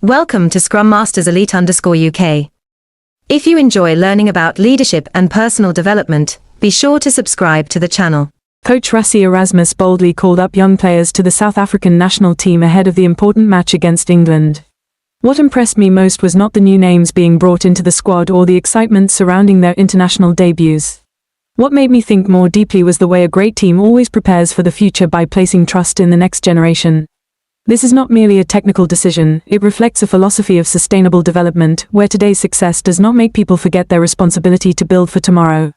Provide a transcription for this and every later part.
Welcome to Scrum Masters Elite _UK. If you enjoy learning about leadership and personal development, be sure to subscribe to the channel. Coach Rassie Erasmus boldly called up young players to the South African national team ahead of the important match against England. What impressed me most was not the new names being brought into the squad or the excitement surrounding their international debuts. What made me think more deeply was the way a great team always prepares for the future by placing trust in the next generation. This is not merely a technical decision, it reflects a philosophy of sustainable development, where today's success does not make people forget their responsibility to build for tomorrow.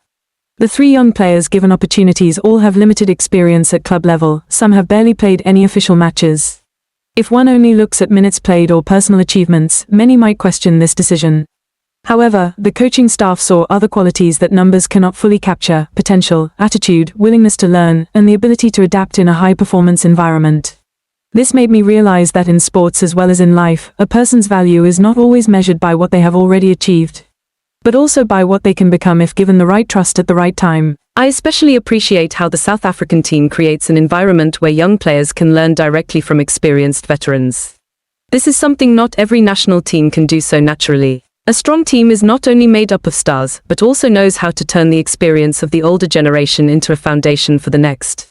The three young players given opportunities all have limited experience at club level, some have barely played any official matches. If one only looks at minutes played or personal achievements, many might question this decision. However, the coaching staff saw other qualities that numbers cannot fully capture: potential, attitude, willingness to learn, and the ability to adapt in a high-performance environment. This made me realize that in sports as well as in life, a person's value is not always measured by what they have already achieved, but also by what they can become if given the right trust at the right time. I especially appreciate how the South African team creates an environment where young players can learn directly from experienced veterans. This is something not every national team can do so naturally. A strong team is not only made up of stars, but also knows how to turn the experience of the older generation into a foundation for the next.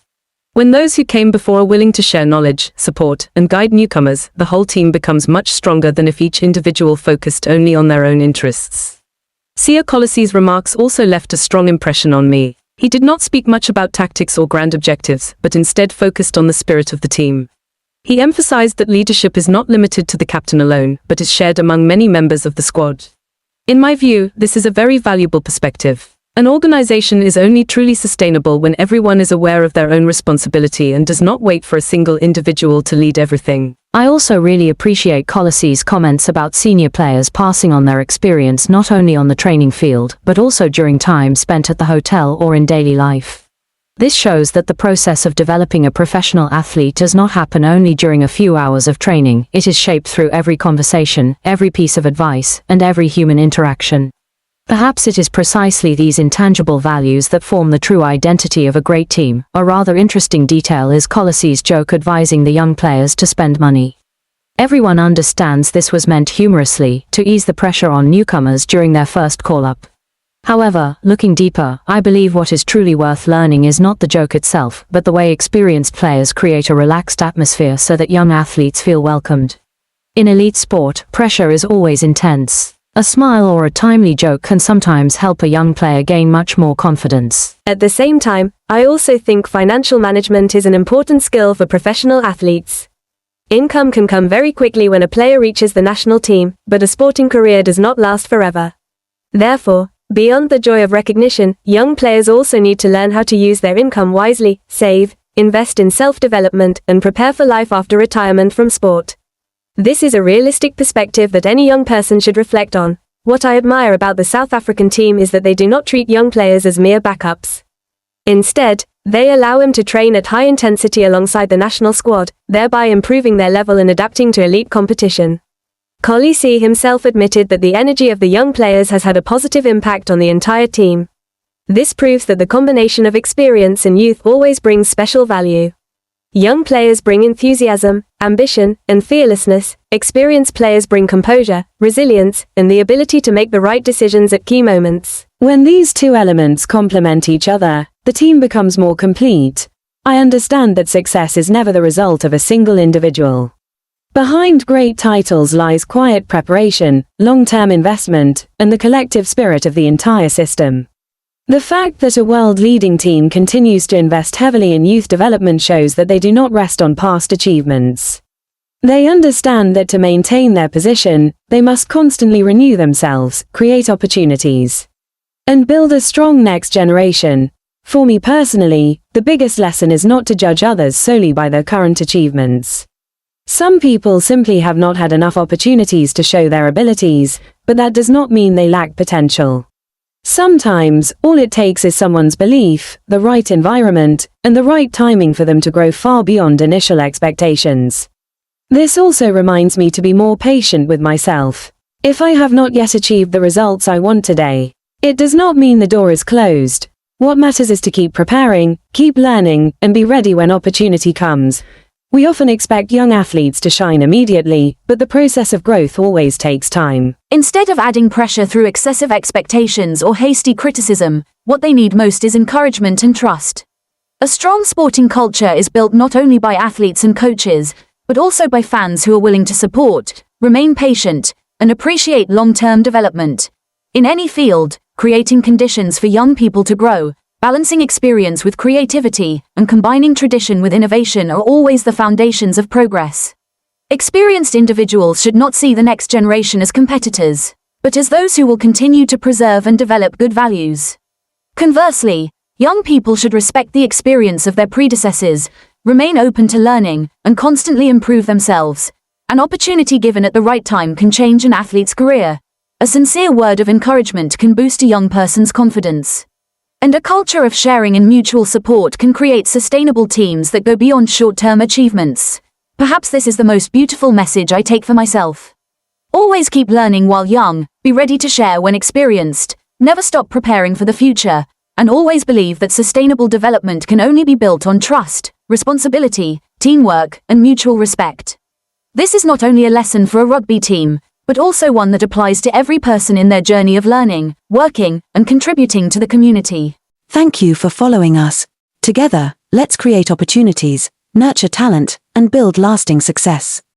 When those who came before are willing to share knowledge, support, and guide newcomers, the whole team becomes much stronger than if each individual focused only on their own interests. Kolisi's remarks also left a strong impression on me. He did not speak much about tactics or grand objectives, but instead focused on the spirit of the team. He emphasized that leadership is not limited to the captain alone, but is shared among many members of the squad. In my view, this is a very valuable perspective. An organization is only truly sustainable when everyone is aware of their own responsibility and does not wait for a single individual to lead everything. I also really appreciate Kolisi's comments about senior players passing on their experience not only on the training field, but also during time spent at the hotel or in daily life. This shows that the process of developing a professional athlete does not happen only during a few hours of training, it is shaped through every conversation, every piece of advice, and every human interaction. Perhaps it is precisely these intangible values that form the true identity of a great team. A rather interesting detail is Kolisi's joke advising the young players to spend money. Everyone understands this was meant humorously, to ease the pressure on newcomers during their first call-up. However, looking deeper, I believe what is truly worth learning is not the joke itself, but the way experienced players create a relaxed atmosphere so that young athletes feel welcomed. In elite sport, pressure is always intense. A smile or a timely joke can sometimes help a young player gain much more confidence. At the same time, I also think financial management is an important skill for professional athletes. Income can come very quickly when a player reaches the national team, but a sporting career does not last forever. Therefore, beyond the joy of recognition, young players also need to learn how to use their income wisely, save, invest in self-development, and prepare for life after retirement from sport. This is a realistic perspective that any young person should reflect on. What I admire about the South African team is that they do not treat young players as mere backups. Instead, they allow them to train at high intensity alongside the national squad, thereby improving their level and adapting to elite competition. Kolisi himself admitted that the energy of the young players has had a positive impact on the entire team. This proves that the combination of experience and youth always brings special value. Young players bring enthusiasm, ambition, and fearlessness. Experienced players bring composure, resilience, and the ability to make the right decisions at key moments. When these two elements complement each other, the team becomes more complete. I understand that success is never the result of a single individual. Behind great titles lies quiet preparation, long-term investment, and the collective spirit of the entire system. The fact that a world-leading team continues to invest heavily in youth development shows that they do not rest on past achievements. They understand that to maintain their position, they must constantly renew themselves, create opportunities, and build a strong next generation. For me personally, the biggest lesson is not to judge others solely by their current achievements. Some people simply have not had enough opportunities to show their abilities, but that does not mean they lack potential. Sometimes, all it takes is someone's belief, the right environment, and the right timing for them to grow far beyond initial expectations. This also reminds me to be more patient with myself. If I have not yet achieved the results I want today, it does not mean the door is closed. What matters is to keep preparing, keep learning, and be ready when opportunity comes. We often expect young athletes to shine immediately, but the process of growth always takes time. Instead of adding pressure through excessive expectations or hasty criticism, what they need most is encouragement and trust. A strong sporting culture is built not only by athletes and coaches, but also by fans who are willing to support, remain patient, and appreciate long-term development. In any field, creating conditions for young people to grow, balancing experience with creativity, and combining tradition with innovation are always the foundations of progress. Experienced individuals should not see the next generation as competitors, but as those who will continue to preserve and develop good values. Conversely, young people should respect the experience of their predecessors, remain open to learning, and constantly improve themselves. An opportunity given at the right time can change an athlete's career. A sincere word of encouragement can boost a young person's confidence. And a culture of sharing and mutual support can create sustainable teams that go beyond short-term achievements. Perhaps this is the most beautiful message I take for myself. Always keep learning while young, be ready to share when experienced, never stop preparing for the future, and always believe that sustainable development can only be built on trust, responsibility, teamwork, and mutual respect. This is not only a lesson for a rugby team, but also one that applies to every person in their journey of learning, working, and contributing to the community. Thank you for following us. Together, let's create opportunities, nurture talent, and build lasting success.